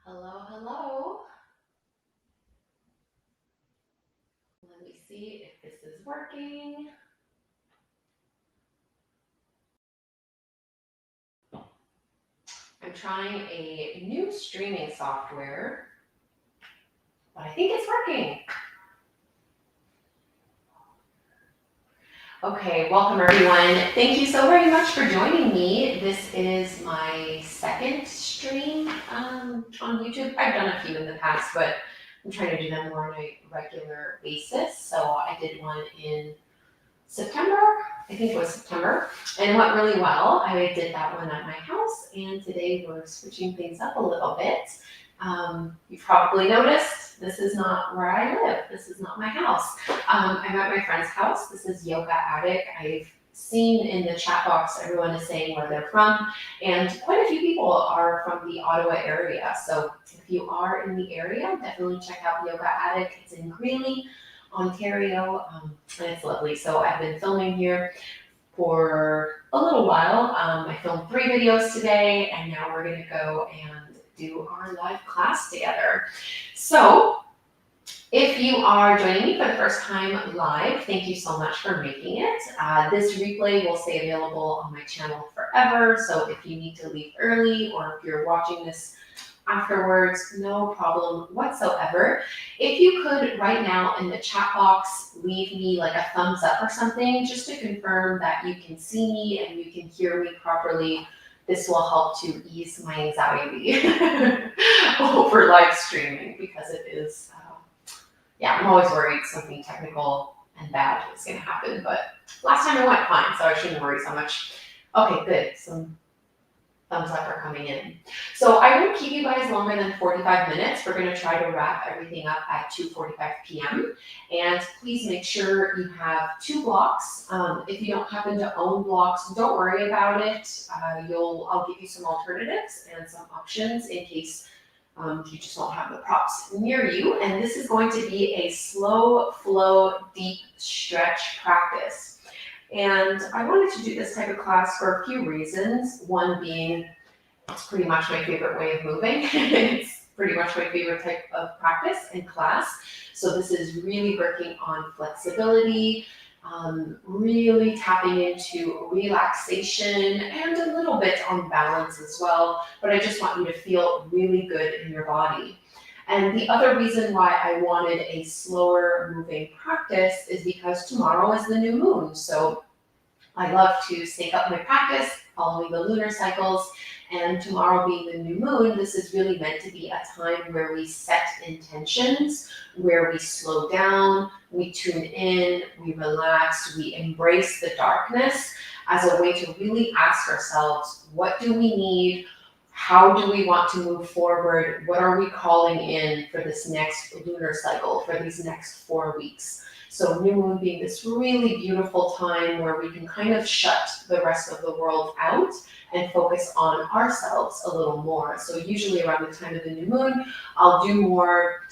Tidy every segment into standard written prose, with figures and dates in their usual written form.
Hello, hello. Let me see if this is working. I'm trying a new streaming software, but I think it's working. Okay, welcome everyone. Thank you so very much for joining me. This is my second stream on YouTube. I've done a few in the past, but I'm trying to do them more on a regular basis. So I did one in September, I think it was September, and it went really well. I did that one at my house, and today we're switching things up a little bit. You probably noticed this is not where I live. This is not my house. I'm at my friend's house. This is Yoga Attic. I've seen in the chat box everyone is saying where they're from, and quite a few people are from the Ottawa area. So if you are in the area, definitely check out Yoga Attic. It's in Greeley, Ontario, and it's lovely. So I've been filming here for a little while. I filmed 3 videos today, and now we're gonna go and do our live class together. So if you are joining me for the first time live, thank you so much for making it. This replay will stay available on my channel forever. So if you need to leave early, or if you're watching this afterwards, no problem whatsoever. If you could right now in the chat box leave me like a thumbs up or something, just to confirm that you can see me and you can hear me properly. This will help to ease my anxiety over live streaming, because it is, yeah, I'm always worried something technical and bad is gonna happen, but last time it went fine, so I shouldn't worry so much. Okay, good. Some thumbs up are coming in. So I won't keep you guys longer than 45 minutes. We're going to try to wrap everything up at 2:45 p.m. And please make sure you have 2 blocks. If you don't happen to own blocks, don't worry about it. I'll give you some alternatives and some options in case you just don't have the props near you. And this is going to be a slow flow, deep stretch practice. And I wanted to do this type of class for a few reasons. One being, it's pretty much my favorite way of moving. It's pretty much my favorite type of practice and class. So this is really working on flexibility, really tapping into relaxation and a little bit on balance as well. But I just want you to feel really good in your body. And the other reason why I wanted a slower moving practice is because tomorrow is the new moon. So I love to sync up my practice following the lunar cycles. And tomorrow being the new moon, this is really meant to be a time where we set intentions, where we slow down, we tune in, we relax, we embrace the darkness as a way to really ask ourselves, what do we need? How do we want to move forward? What are we calling in for this next lunar cycle, for these next 4 weeks? So new moon being this really beautiful time where we can kind of shut the rest of the world out and focus on ourselves a little more. So usually around the time of the new moon, I'll do more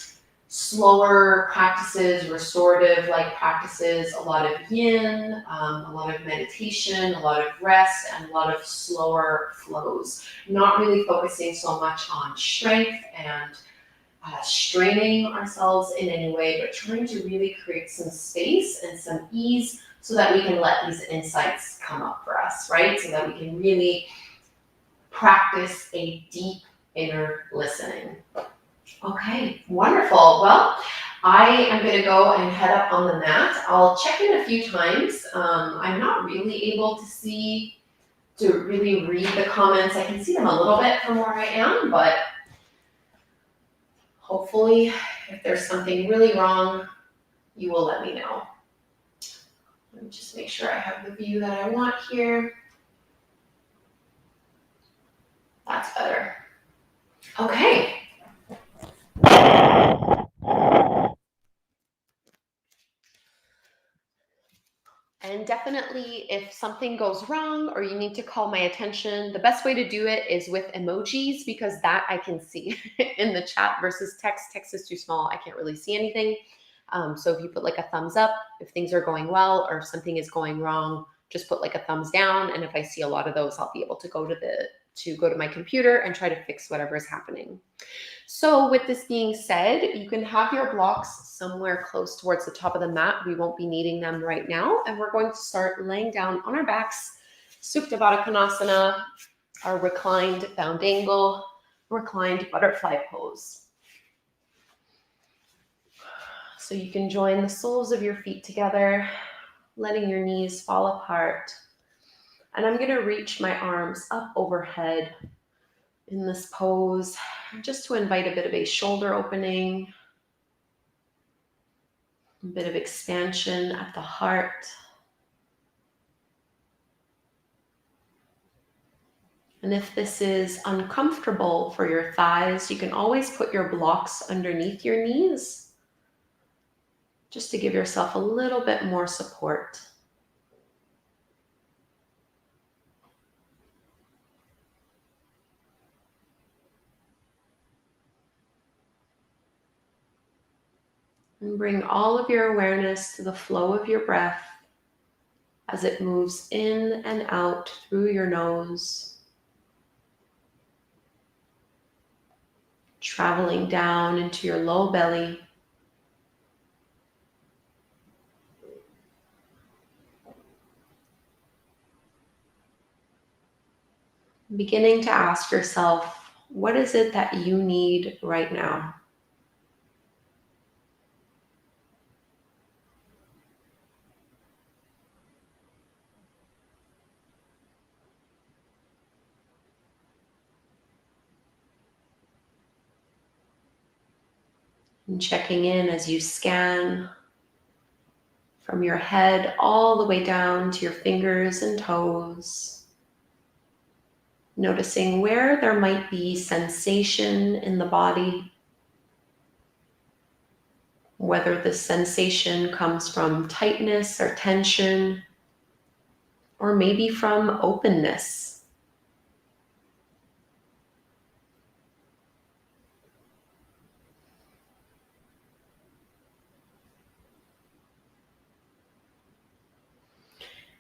slower practices, restorative like practices, a lot of yin, a lot of meditation, a lot of rest, and a lot of slower flows. Not really focusing so much on strength and straining ourselves in any way, but trying to really create some space and some ease so that we can let these insights come up for us, right? So that we can really practice a deep inner listening. Okay, wonderful. Well, I am going to go and head up on the mat. I'll check in a few times. I'm not really able to really read the comments. I can see them a little bit from where I am, but hopefully if there's something really wrong, you will let me know. Let me just make sure I have the view that I want here. That's better. Okay. And definitely if something goes wrong or you need to call my attention, the best way to do it is with emojis, because that I can see in the chat versus text. Text is too small. I can't really see anything. So if you put like a thumbs up, if things are going well, or if something is going wrong, just put like a thumbs down. And if I see a lot of those, I'll be able to go to my computer and try to fix whatever is happening. So with this being said, you can have your blocks somewhere close towards the top of the mat. We won't be needing them right now. And we're going to start laying down on our backs, Suktavadkanasana, our reclined bound angle, reclined butterfly pose. So you can join the soles of your feet together, letting your knees fall apart. And I'm going to reach my arms up overhead in this pose, just to invite a bit of a shoulder opening, a bit of expansion at the heart. And if this is uncomfortable for your thighs, you can always put your blocks underneath your knees, just to give yourself a little bit more support. And bring all of your awareness to the flow of your breath as it moves in and out through your nose, traveling down into your low belly. Beginning to ask yourself, what is it that you need right now? And checking in as you scan from your head all the way down to your fingers and toes. Noticing where there might be sensation in the body, whether the sensation comes from tightness or tension, or maybe from openness.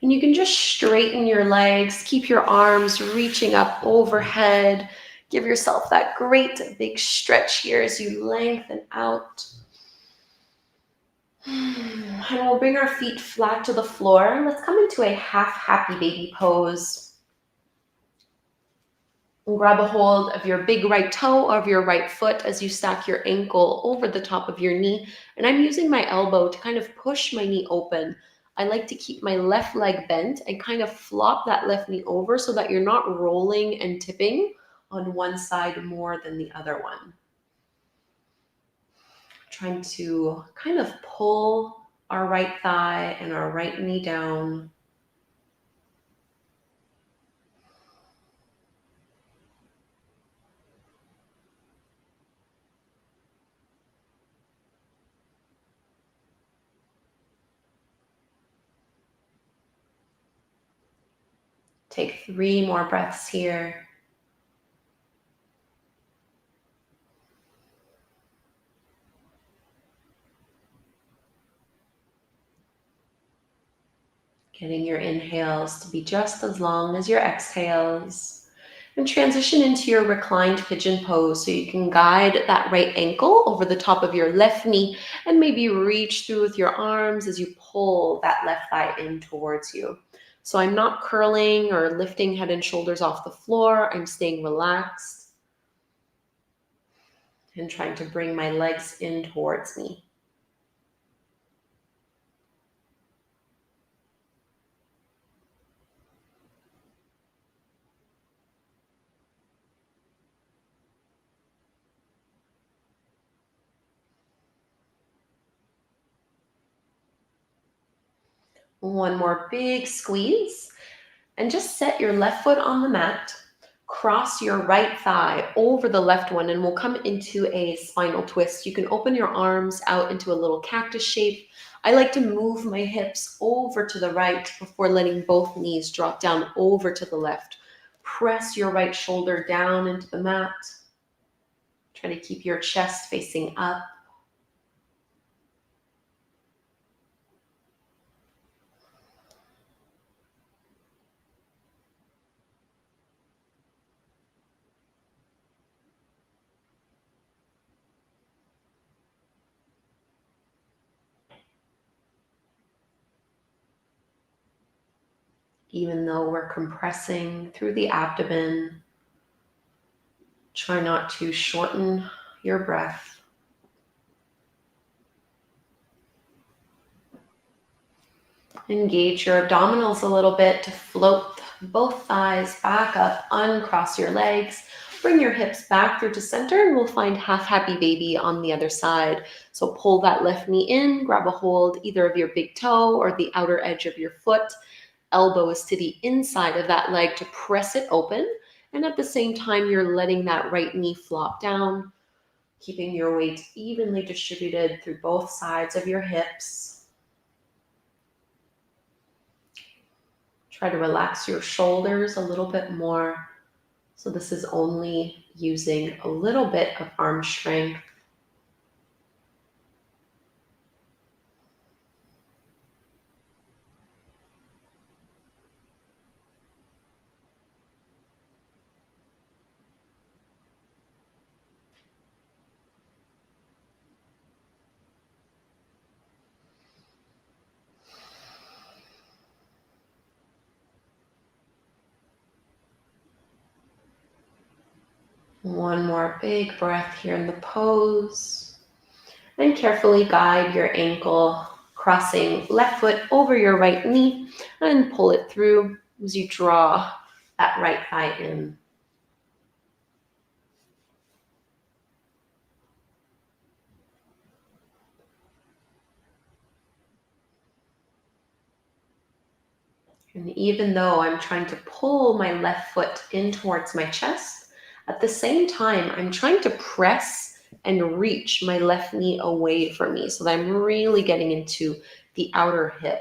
And you can just straighten your legs, keep your arms reaching up overhead. Give yourself that great big stretch here as you lengthen out. And we'll bring our feet flat to the floor. Let's come into a half happy baby pose. And grab a hold of your big right toe of your right foot as you stack your ankle over the top of your knee. And I'm using my elbow to kind of push my knee open. I like to keep my left leg bent and kind of flop that left knee over so that you're not rolling and tipping on one side more than the other one. Trying to kind of pull our right thigh and our right knee down. Take 3 more breaths here. Getting your inhales to be just as long as your exhales. And transition into your reclined pigeon pose so you can guide that right ankle over the top of your left knee and maybe reach through with your arms as you pull that left thigh in towards you. So I'm not curling or lifting head and shoulders off the floor. I'm staying relaxed and trying to bring my legs in towards me. One more big squeeze. And just set your left foot on the mat. Cross your right thigh over the left one, and we'll come into a spinal twist. You can open your arms out into a little cactus shape. I like to move my hips over to the right before letting both knees drop down over to the left. Press your right shoulder down into the mat. Try to keep your chest facing up. Even though we're compressing through the abdomen, try not to shorten your breath. Engage your abdominals a little bit to float both thighs back up, uncross your legs, bring your hips back through to center, and we'll find half happy baby on the other side. So pull that left knee in, grab a hold either of your big toe or the outer edge of your foot. Elbow is to the inside of that leg to press it open. And at the same time, you're letting that right knee flop down, keeping your weight evenly distributed through both sides of your hips. Try to relax your shoulders a little bit more. So this is only using a little bit of arm strength. One more big breath here in the pose. And carefully guide your ankle, crossing left foot over your right knee, and pull it through as you draw that right thigh in. And even though I'm trying to pull my left foot in towards my chest, at the same time, I'm trying to press and reach my left knee away from me so that I'm really getting into the outer hip.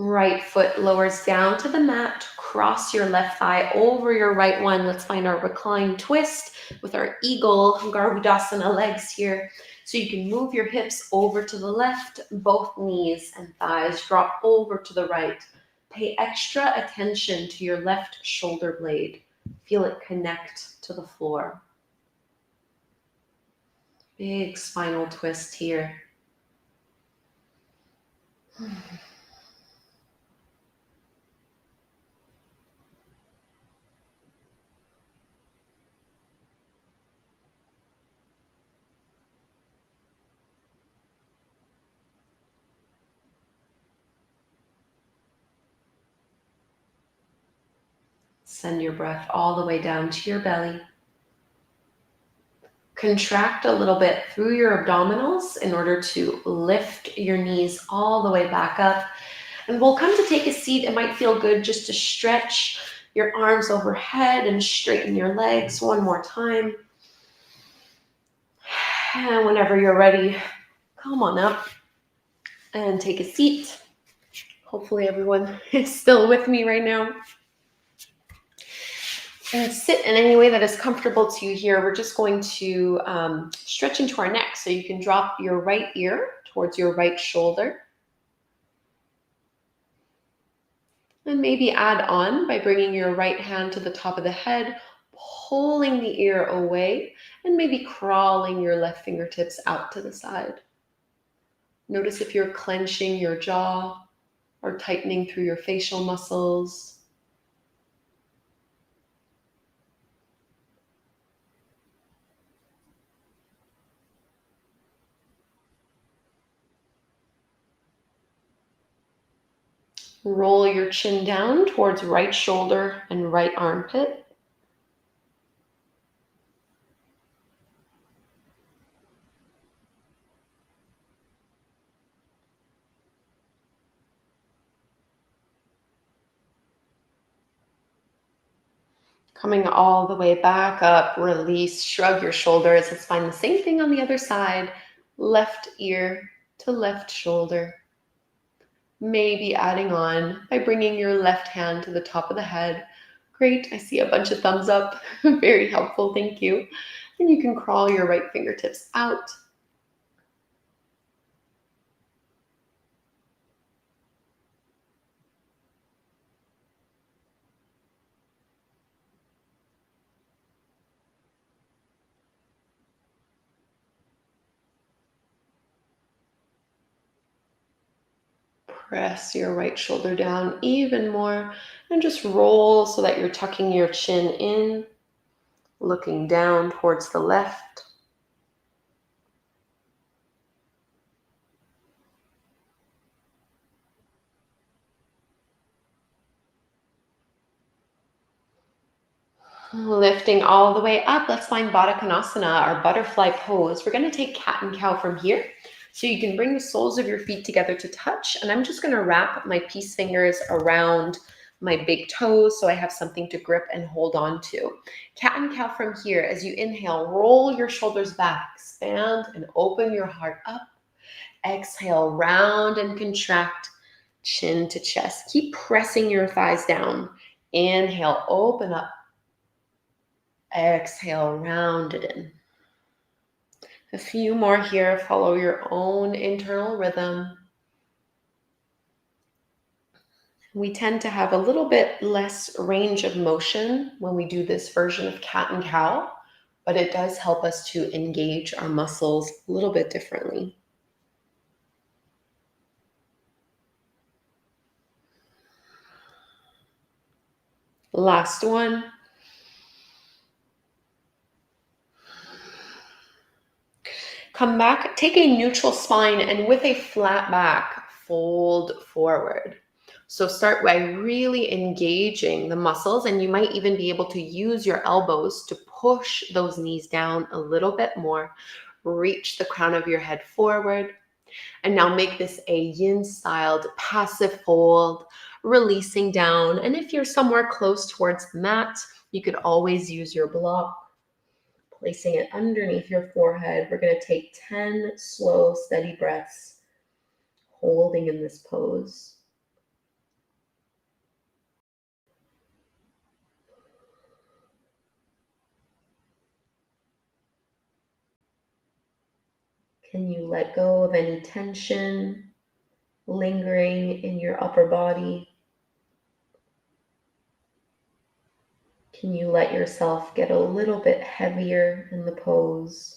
Right foot lowers down to the mat. Cross your left thigh over your right one. Let's find our Recline Twist with our Eagle Garudasana legs here. So you can move your hips over to the left, both knees and thighs drop over to the right. Pay extra attention to your left shoulder blade. Feel it connect to the floor. Big spinal twist here. Send your breath all the way down to your belly. Contract a little bit through your abdominals in order to lift your knees all the way back up. And we'll come to take a seat. It might feel good just to stretch your arms overhead and straighten your legs one more time. And whenever you're ready, come on up and take a seat. Hopefully everyone is still with me right now. And sit in any way that is comfortable to you here. We're just going to stretch into our neck. So you can drop your right ear towards your right shoulder. And maybe add on by bringing your right hand to the top of the head, pulling the ear away, and maybe crawling your left fingertips out to the side. Notice if you're clenching your jaw or tightening through your facial muscles. Roll your chin down towards right shoulder and right armpit. Coming all the way back up, release, shrug your shoulders. Let's find the same thing on the other side. Left ear to left shoulder. Maybe adding on by bringing your left hand to the top of the head. Great, I see a bunch of thumbs up. Very helpful, thank you. And you can crawl your right fingertips out. Press your right shoulder down even more and just roll so that you're tucking your chin in, looking down towards the left. Lifting all the way up, let's find Baddha our butterfly pose. We're going to take cat and cow from here. So you can bring the soles of your feet together to touch, and I'm just going to wrap my peace fingers around my big toes so I have something to grip and hold on to. Cat and cow from here. As you inhale, roll your shoulders back, expand and open your heart up. Exhale, round and contract, chin to chest. Keep pressing your thighs down. Inhale, open up. Exhale, round it in. A few more here. Follow your own internal rhythm. We tend to have a little bit less range of motion when we do this version of cat and cow, but it does help us to engage our muscles a little bit differently. Last one. Come back, take a neutral spine, and with a flat back, fold forward. So start by really engaging the muscles, and you might even be able to use your elbows to push those knees down a little bit more. Reach the crown of your head forward. And now make this a yin-styled passive fold, releasing down. And if you're somewhere close towards the mat, you could always use your block. Placing it underneath your forehead. We're going to take 10 slow, steady breaths, holding in this pose. Can you let go of any tension lingering in your upper body? Can you let yourself get a little bit heavier in the pose?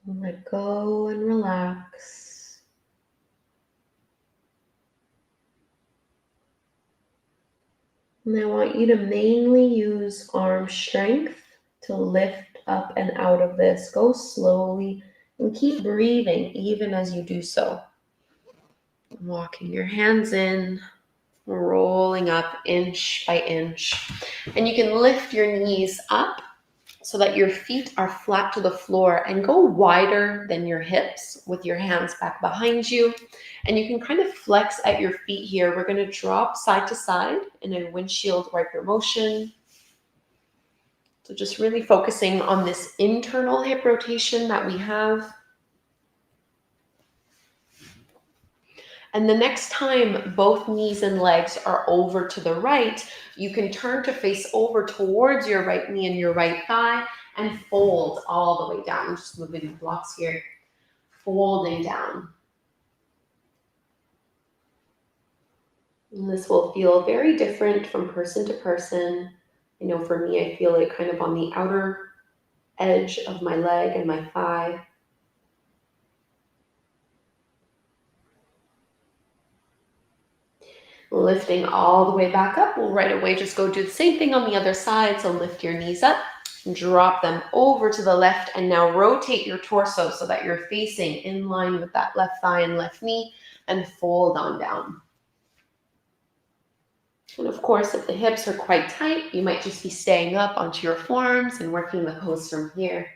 Let go and relax. And I want you to mainly use arm strength to lift up and out of this. Go slowly and keep breathing even as you do so. Walking your hands in, rolling up inch by inch. And you can lift your knees up so that your feet are flat to the floor and go wider than your hips with your hands back behind you. And you can kind of flex at your feet here. We're going to drop side to side in a windshield wiper motion. So just really focusing on this internal hip rotation that we have. And the next time both knees and legs are over to the right, you can turn to face over towards your right knee and your right thigh and fold all the way down. I'm just moving the blocks here. Folding down. And this will feel very different from person to person. I know for me, I feel it kind of on the outer edge of my leg and my thigh. Lifting all the way back up. We'll right away just go do the same thing on the other side. So lift your knees up, drop them over to the left, and now rotate your torso so that you're facing in line with that left thigh and left knee, and fold on down. And of course, if the hips are quite tight, you might just be staying up onto your forearms and working the pose from here.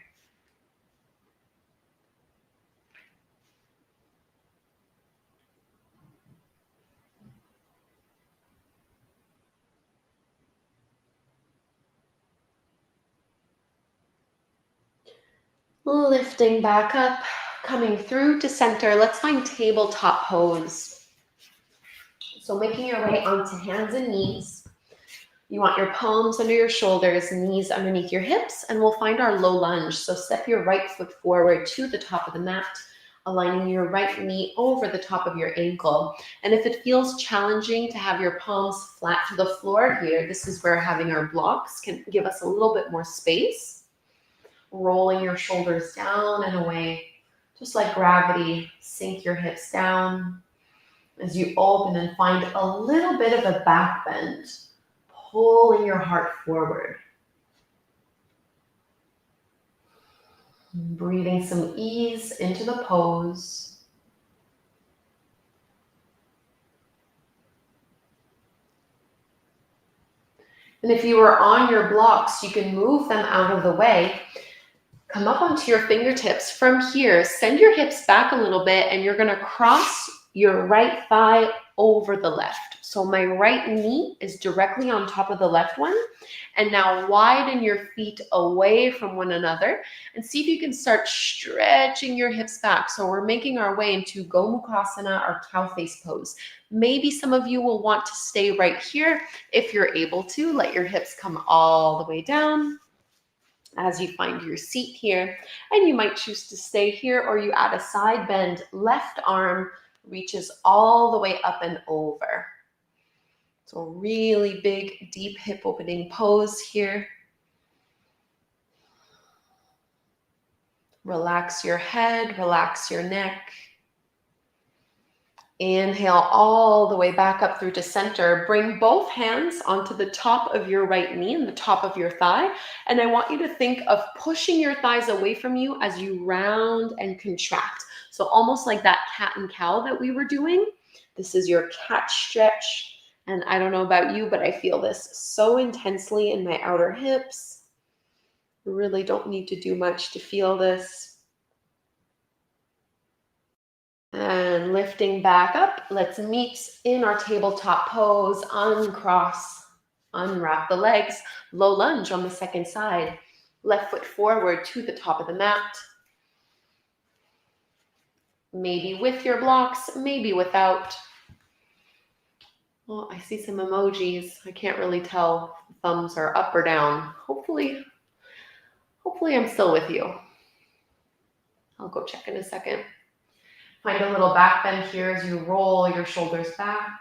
Lifting back up, coming through to center. Let's find tabletop pose. So making your way onto hands and knees. You want your palms under your shoulders, knees underneath your hips, and we'll find our low lunge. So step your right foot forward to the top of the mat, aligning your right knee over the top of your ankle. And if it feels challenging to have your palms flat to the floor here, this is where having our blocks can give us a little bit more space. Rolling your shoulders down and away, just like gravity. Sink your hips down as you open and find a little bit of a back bend, pulling your heart forward. Breathing some ease into the pose. And if you are on your blocks, you can move them out of the way. Come up onto your fingertips. From here, send your hips back a little bit, and you're going to cross your right thigh over the left. So my right knee is directly on top of the left one. And now widen your feet away from one another and see if you can start stretching your hips back. So we're making our way into Gomukhasana or cow face pose. Maybe some of you will want to stay right here. If you're able to, let your hips come all the way down as you find your seat here. And you might choose to stay here, or you add a side bend. Left arm reaches all the way up and over. So really big, deep hip opening pose here. Relax your head, relax your neck. Inhale all the way back up through to center. Bring both hands onto the top of your right knee and the top of your thigh. And I want you to think of pushing your thighs away from you as you round and contract. So almost like that cat and cow that we were doing. This is your cat stretch. And I don't know about you, but I feel this so intensely in my outer hips. Really don't need to do much to feel this. And lifting back up, let's meet in our tabletop pose. Uncross, unwrap the legs, low lunge on the second side. Left foot forward to the top of the mat. Maybe with your blocks, maybe without. Well, I see some emojis. I can't really tell if the thumbs are up or down. Hopefully I'm still with you. I'll go check in a second. Find a little back bend here as you roll your shoulders back.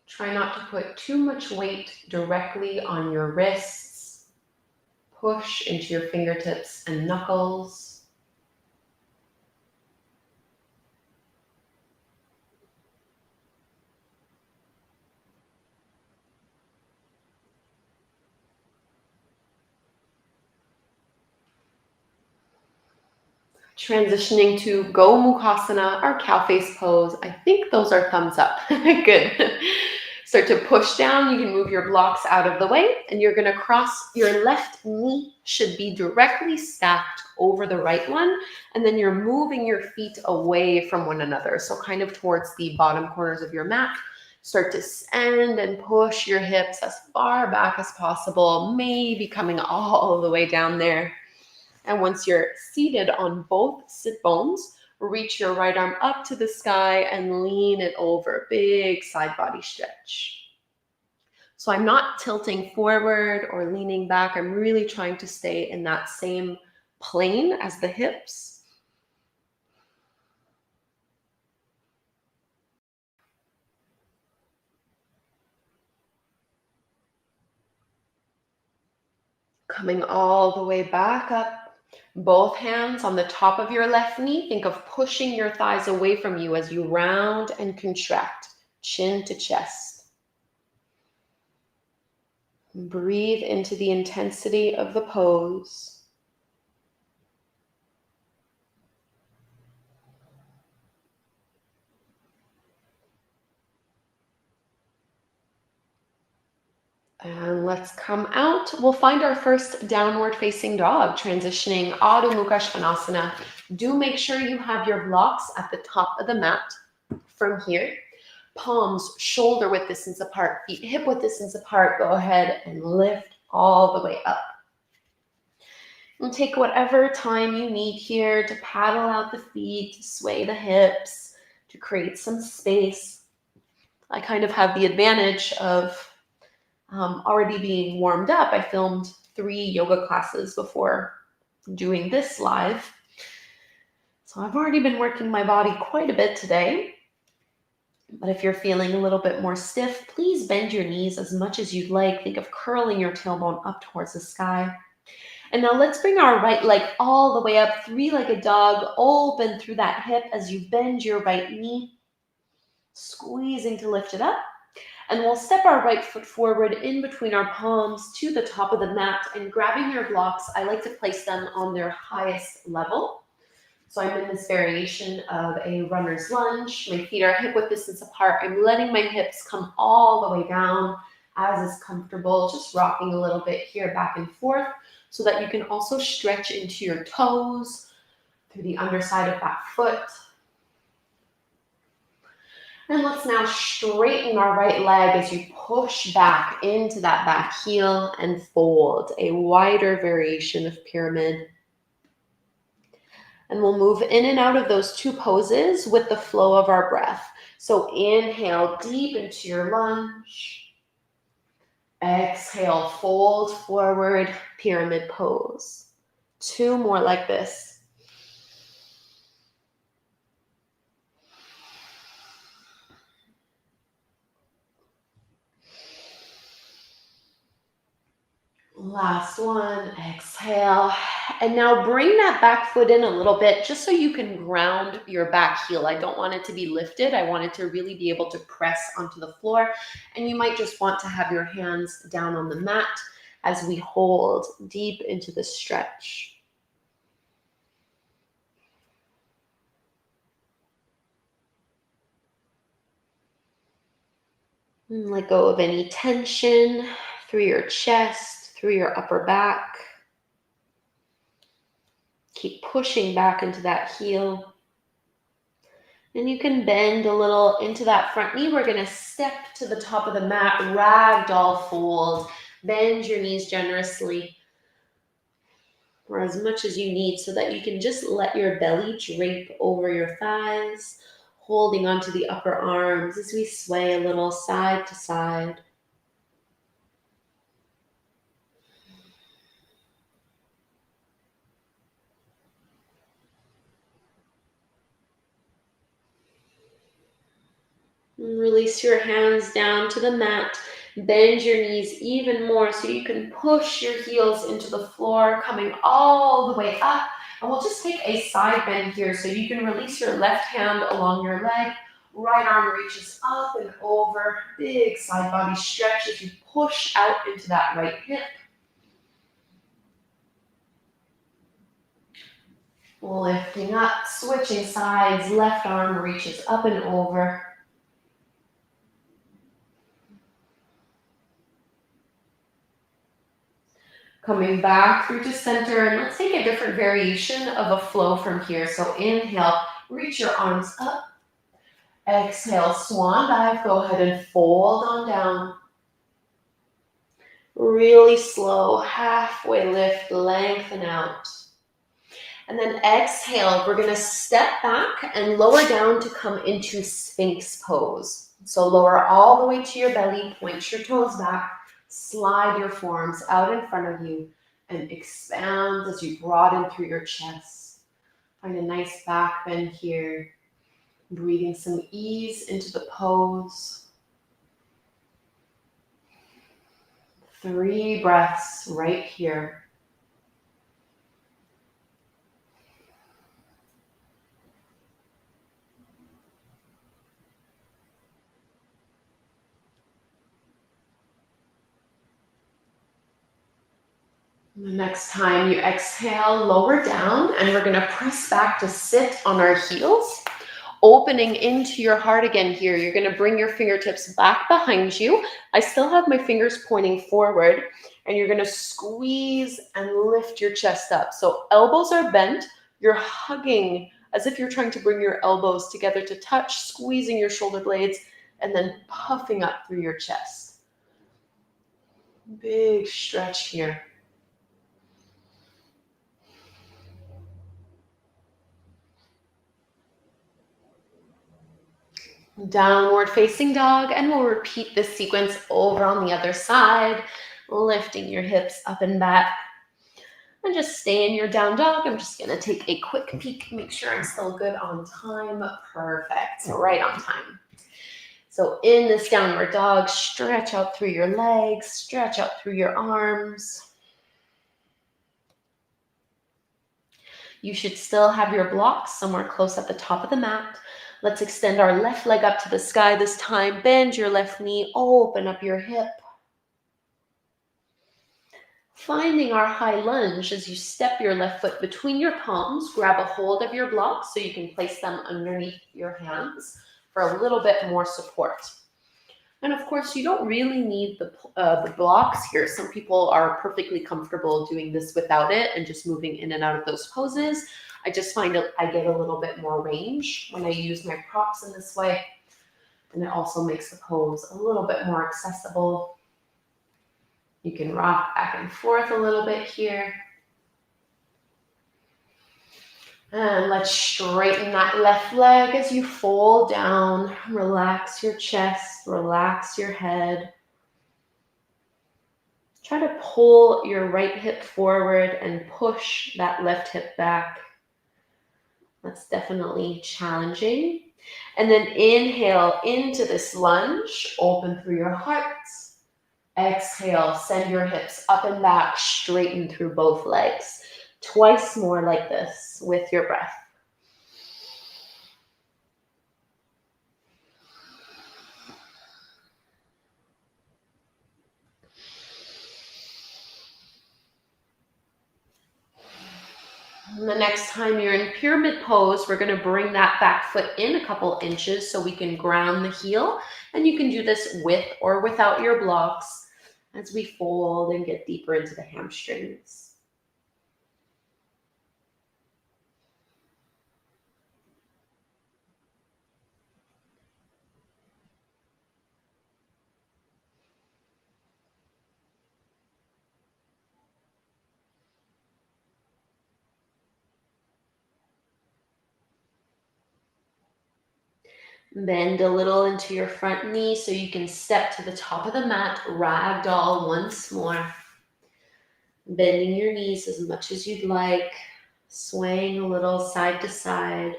Try not to put too much weight directly on your wrists. Push into your fingertips and knuckles. Transitioning to Gomukhasana or cow face pose. I think those are thumbs up. Good. Start to push down. You can move your blocks out of the way, and you're going to cross. Your left knee should be directly stacked over the right one, and then you're moving your feet away from one another. So kind of towards the bottom corners of your mat. Start to send and push your hips as far back as possible, maybe coming all the way down there. And once you're seated on both sit bones, reach your right arm up to the sky and lean it over. Big side body stretch. So I'm not tilting forward or leaning back. I'm really trying to stay in that same plane as the hips. Coming all the way back up. Both hands on the top of your left knee. Think of pushing your thighs away from you as you round and contract, chin to chest. Breathe into the intensity of the pose. And let's come out. We'll find our first downward facing dog, transitioning Adho Mukha Svanasana. Do make sure you have your blocks at the top of the mat. From here, palms shoulder width distance apart, feet hip width distance apart. Go ahead and lift all the way up. And take whatever time you need here to paddle out the feet, to sway the hips, to create some space. I kind of have the advantage of already being warmed up. I filmed 3 yoga classes before doing this live. So I've already been working my body quite a bit today. But if you're feeling a little bit more stiff, please bend your knees as much as you'd like. Think of curling your tailbone up towards the sky. And now let's bring our right leg all the way up, 3-legged dog, open through that hip as you bend your right knee, squeezing to lift it up. And we'll step our right foot forward in between our palms to the top of the mat and grabbing your blocks. I like to place them on their highest level. So I'm in this variation of a runner's lunge. My feet are hip width distance apart. I'm letting my hips come all the way down as is comfortable, just rocking a little bit here back and forth so that you can also stretch into your toes through the underside of that foot. And let's now straighten our right leg as you push back into that back heel and fold, a wider variation of pyramid. And we'll move in and out of those 2 poses with the flow of our breath. So inhale deep into your lunge. Exhale, fold forward, pyramid pose. 2 more like this. Last one, exhale. And now bring that back foot in a little bit just so you can ground your back heel. I don't want it to be lifted. I want it to really be able to press onto the floor. And you might just want to have your hands down on the mat as we hold deep into the stretch. And let go of any tension through your chest, through your upper back. Keep pushing back into that heel. And you can bend a little into that front knee. We're going to step to the top of the mat, ragdoll fold. Bend your knees generously or as much as you need so that you can just let your belly drape over your thighs, holding onto the upper arms as we sway a little side to side. Release your hands down to the mat. Bend your knees even more so you can push your heels into the floor, coming all the way up. And we'll just take a side bend here so you can release your left hand along your leg. Right arm reaches up and over. Big side body stretch as you push out into that right hip. Lifting up, switching sides. Left arm reaches up and over. Coming back through to center, and let's take a different variation of a flow from here. So inhale, reach your arms up. Exhale, swan dive. Go ahead and fold on down. Really slow, halfway lift, lengthen out. And then exhale, we're gonna step back and lower down to come into Sphinx Pose. So lower all the way to your belly, point your toes back. Slide your forearms out in front of you and expand as you broaden through your chest. Find a nice back bend here. Breathing some ease into the pose. 3 breaths right here. The next time you exhale, lower down, and we're going to press back to sit on our heels, opening into your heart again here. You're going to bring your fingertips back behind you. I still have my fingers pointing forward, and you're going to squeeze and lift your chest up. So elbows are bent. You're hugging as if you're trying to bring your elbows together to touch, squeezing your shoulder blades, and then puffing up through your chest. Big stretch here. Downward facing dog, and we'll repeat this sequence over on the other side, lifting your hips up and back. And just stay in your down dog. I'm just gonna take a quick peek, make sure I'm still good on time. Perfect, right on time. So in this downward dog, stretch out through your legs, stretch out through your arms. You should still have your blocks somewhere close at the top of the mat. Let's extend our left leg up to the sky this time. Bend your left knee, open up your hip. Finding our high lunge as you step your left foot between your palms, grab a hold of your blocks so you can place them underneath your hands for a little bit more support. And of course, you don't really need the blocks here. Some people are perfectly comfortable doing this without it and just moving in and out of those poses. I just find I get a little bit more range when I use my props in this way. And it also makes the pose a little bit more accessible. You can rock back and forth a little bit here. And let's straighten that left leg as you fold down. Relax your chest, relax your head. Try to pull your right hip forward and push that left hip back. That's definitely challenging. And then inhale into this lunge, open through your heart. Exhale, send your hips up and back, straighten through both legs. Twice more like this with your breath. And the next time you're in pyramid pose, we're going to bring that back foot in a couple inches so we can ground the heel. And you can do this with or without your blocks as we fold and get deeper into the hamstrings. Bend a little into your front knee so you can step to the top of the mat, ragdoll once more. Bending your knees as much as you'd like, swaying a little side to side.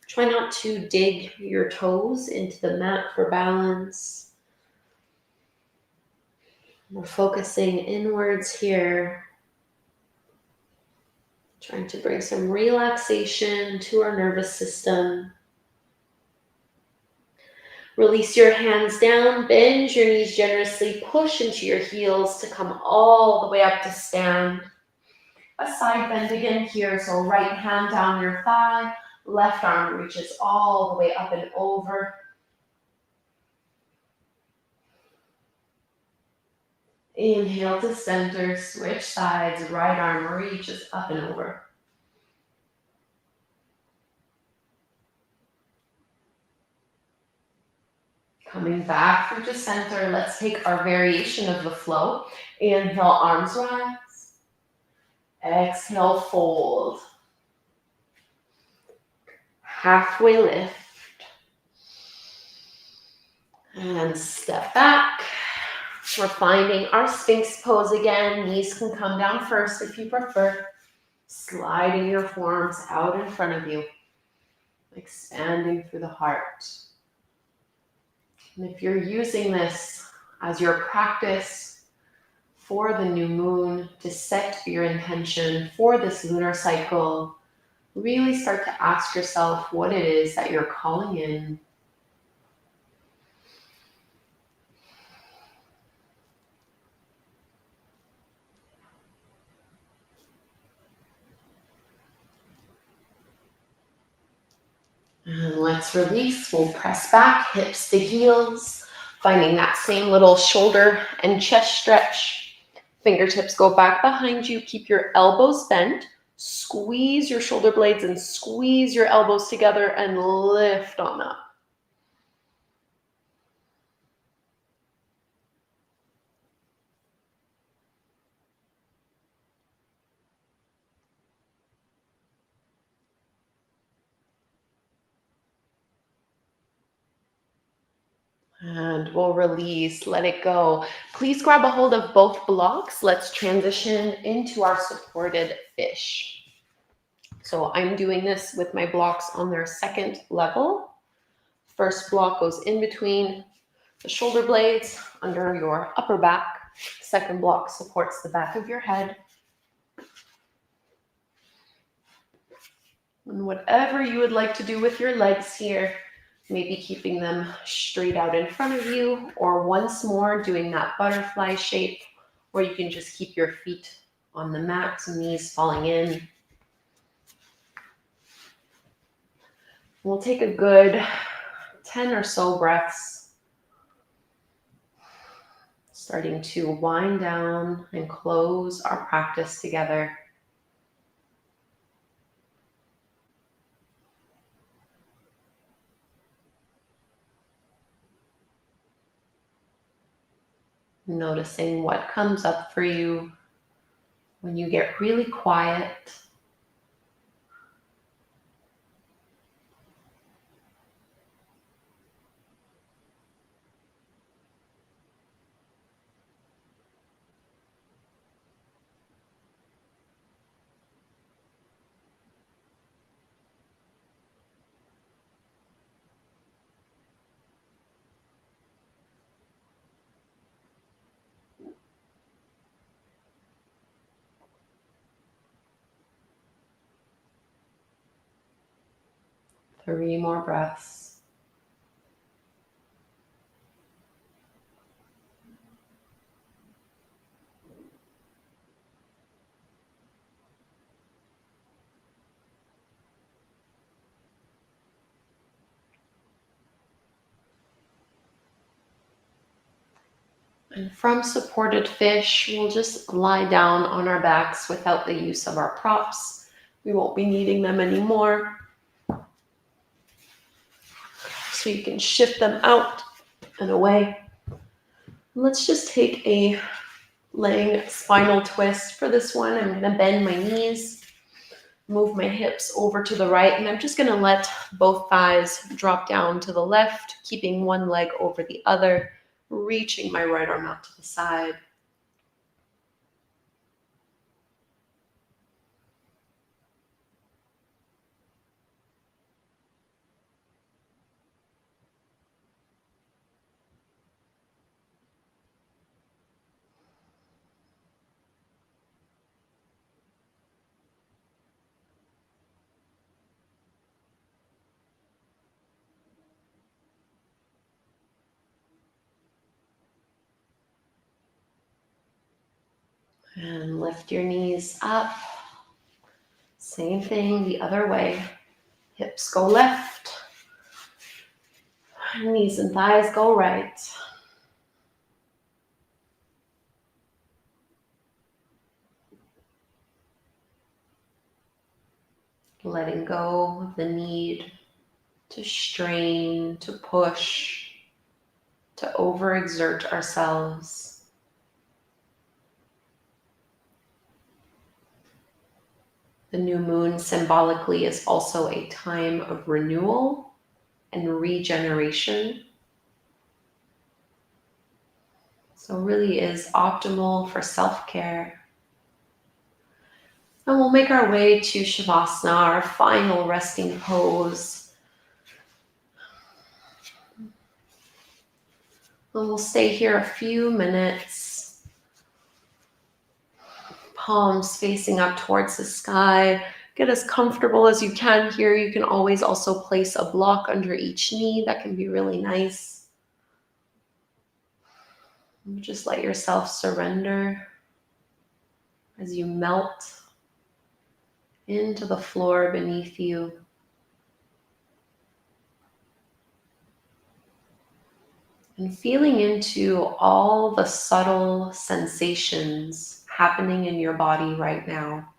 Try not to dig your toes into the mat for balance. We're focusing inwards here, trying to bring some relaxation to our nervous system. Release your hands down, bend your knees generously, push into your heels to come all the way up to stand. A side bend again here, so right hand down your thigh, left arm reaches all the way up and over. Inhale to center, switch sides, right arm reaches up and over. Coming back through to center, let's take our variation of the flow. Inhale, arms rise. Exhale, fold. Halfway lift. And step back. We're finding our Sphinx pose again. Knees can come down first if you prefer. Sliding your forearms out in front of you. Expanding through the heart. And if you're using this as your practice for the new moon, to set your intention for this lunar cycle, really start to ask yourself what it is that you're calling in. And let's release. We'll press back, hips to heels, finding that same little shoulder and chest stretch. Fingertips go back behind you. Keep your elbows bent. Squeeze your shoulder blades and squeeze your elbows together and lift on up. And we'll release, let it go. Please grab a hold of both blocks. Let's transition into our supported fish. So I'm doing this with my blocks on their second level. First block goes in between the shoulder blades under your upper back. Second block supports the back of your head. And whatever you would like to do with your legs here, maybe keeping them straight out in front of you, or once more doing that butterfly shape, or you can just keep your feet on the mat, knees falling in. We'll take a good 10 or so breaths, starting to wind down and close our practice together. Noticing what comes up for you when you get really quiet. Three more breaths. And from supported fish, we'll just lie down on our backs without the use of our props. We won't be needing them anymore. So you can shift them out and away. Let's just take a laying spinal twist for this one. I'm going to bend my knees, move my hips over to the right, and I'm just going to let both thighs drop down to the left, keeping one leg over the other, reaching my right arm out to the side. And lift your knees up. Same thing the other way. Hips go left. Knees and thighs go right. Letting go of the need to strain, to push, to overexert ourselves. The new moon symbolically is also a time of renewal and regeneration. So really is optimal for self-care. And we'll make our way to Shavasana, our final resting pose. And we'll stay here a few minutes. Palms facing up towards the sky. Get as comfortable as you can here. You can always also place a block under each knee. That can be really nice. And just let yourself surrender as you melt into the floor beneath you. And feeling into all the subtle sensations happening in your body right now.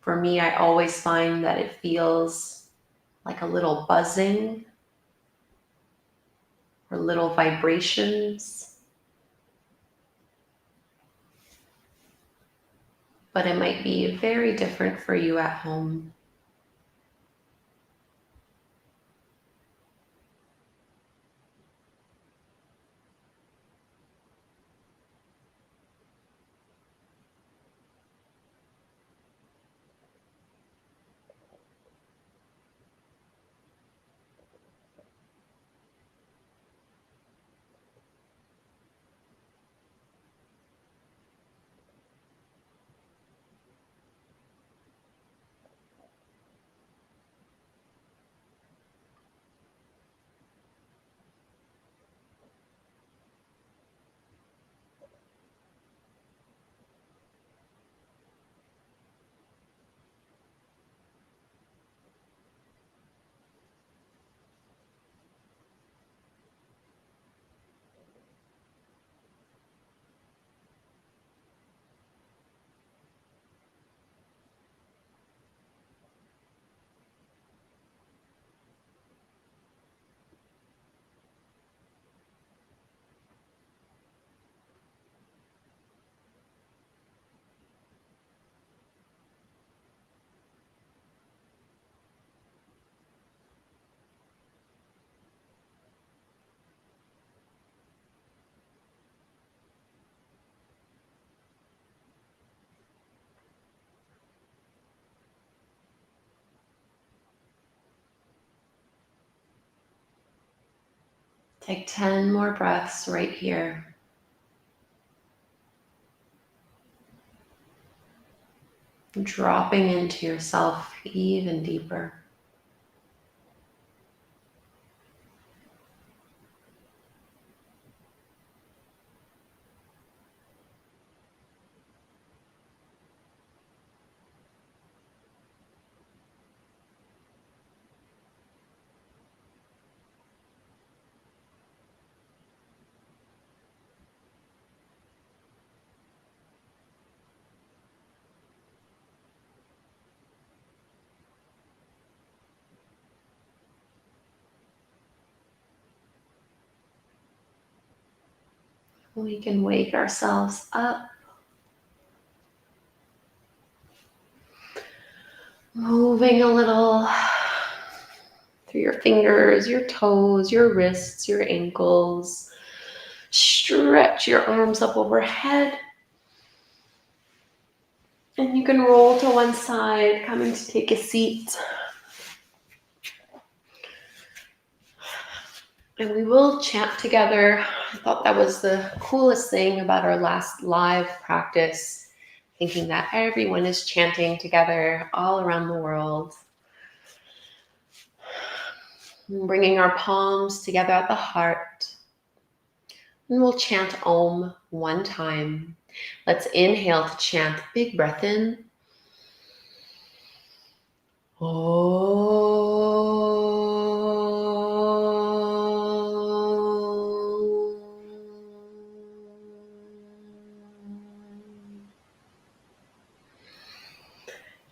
For me, I always find that it feels like a little buzzing or little vibrations. But it might be very different for you at home. Take 10 more breaths right here. Dropping into yourself even deeper. We can wake ourselves up. Moving a little through your fingers, your toes, your wrists, your ankles. Stretch your arms up overhead. And you can roll to one side, coming to take a seat. And we will chant together. I thought that was the coolest thing about our last live practice, thinking that everyone is chanting together all around the world. Bringing our palms together at the heart. And we'll chant Om one time. Let's inhale to chant. Big breath in.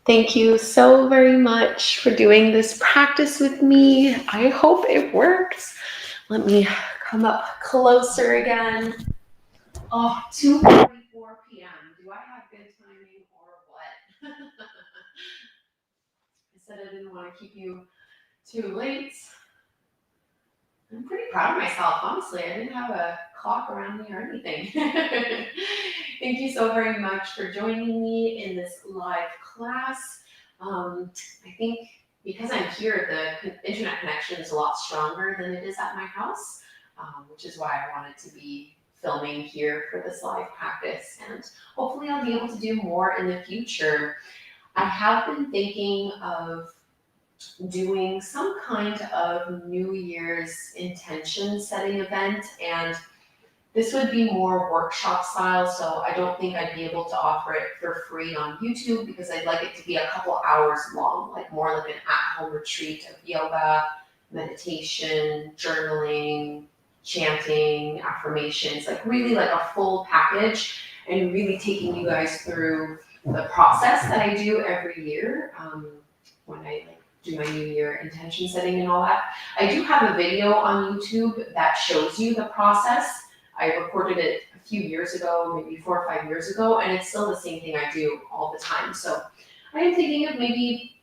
Thank you so very much for doing this practice with me. I hope it works. Let me come up closer again. Oh, 2:44 p.m. Do I have good timing or what? I said I didn't want to keep you too late. I'm pretty proud of myself, honestly. I didn't have a clock around me or anything. Thank you so very much for joining me in this live class. I think because I'm here, the internet connection is a lot stronger than it is at my house, which is why I wanted to be filming here for this live practice. And hopefully I'll be able to do more in the future. I have been thinking of doing some kind of New Year's intention setting event, and this would be more workshop style, so I don't think I'd be able to offer it for free on YouTube because I'd like it to be a couple hours long, like more like an at-home retreat of yoga, meditation, journaling, chanting, affirmations, like really like a full package, and really taking you guys through the process that I do every year when I do my New Year intention setting and all that. I do have a video on YouTube that shows you the process. I recorded it a few years ago, maybe 4 or 5 years ago, and it's still the same thing I do all the time. So I am thinking of maybe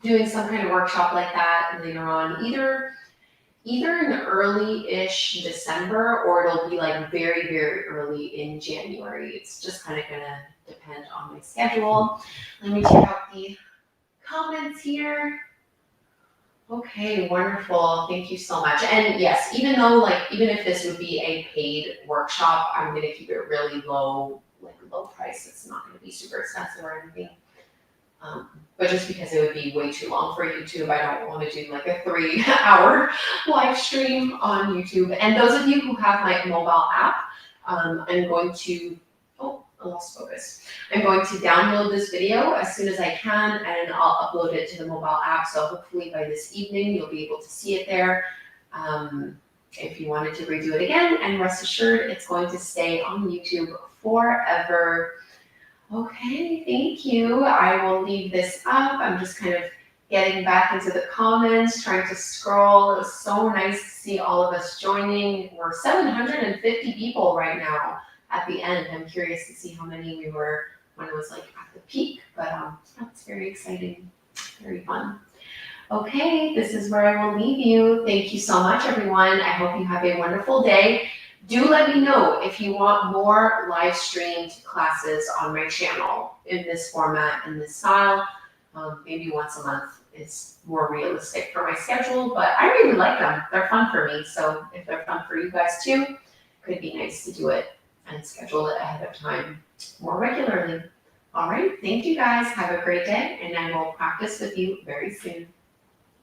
doing some kind of workshop like that later on, either in early-ish December, or it'll be like very, very early in January. It's just kind of gonna depend on my schedule. Let me check out the comments here. Okay, wonderful. Thank you so much. And yes, even if this would be a paid workshop, I'm gonna keep it really low, like low price. It's not gonna be super expensive or anything. But just because it would be way too long for YouTube, I don't want to do like a 3-hour live stream on YouTube. And those of you who have my mobile app, I'm going to, I lost focus. I'm going to download this video as soon as I can, and I'll upload it to the mobile app. So hopefully by this evening, you'll be able to see it there. If you wanted to redo it again, and rest assured, it's going to stay on YouTube forever. Okay, thank you. I will leave this up. I'm just kind of getting back into the comments, trying to scroll. It was so nice to see all of us joining. We're 750 people right now at the end. I'm curious to see how many we were when it was like at the peak, but that's very exciting, very fun. Okay, this is where I will leave you. Thank you so much, everyone. I hope you have a wonderful day. Do let me know if you want more live streamed classes on my channel in this format, in this style. Maybe once a month is more realistic for my schedule, but I really like them. They're fun for me, so if they're fun for you guys too, could be nice to do it and schedule it ahead of time more regularly. All right, thank you guys. Have a great day, and I will practice with you very soon.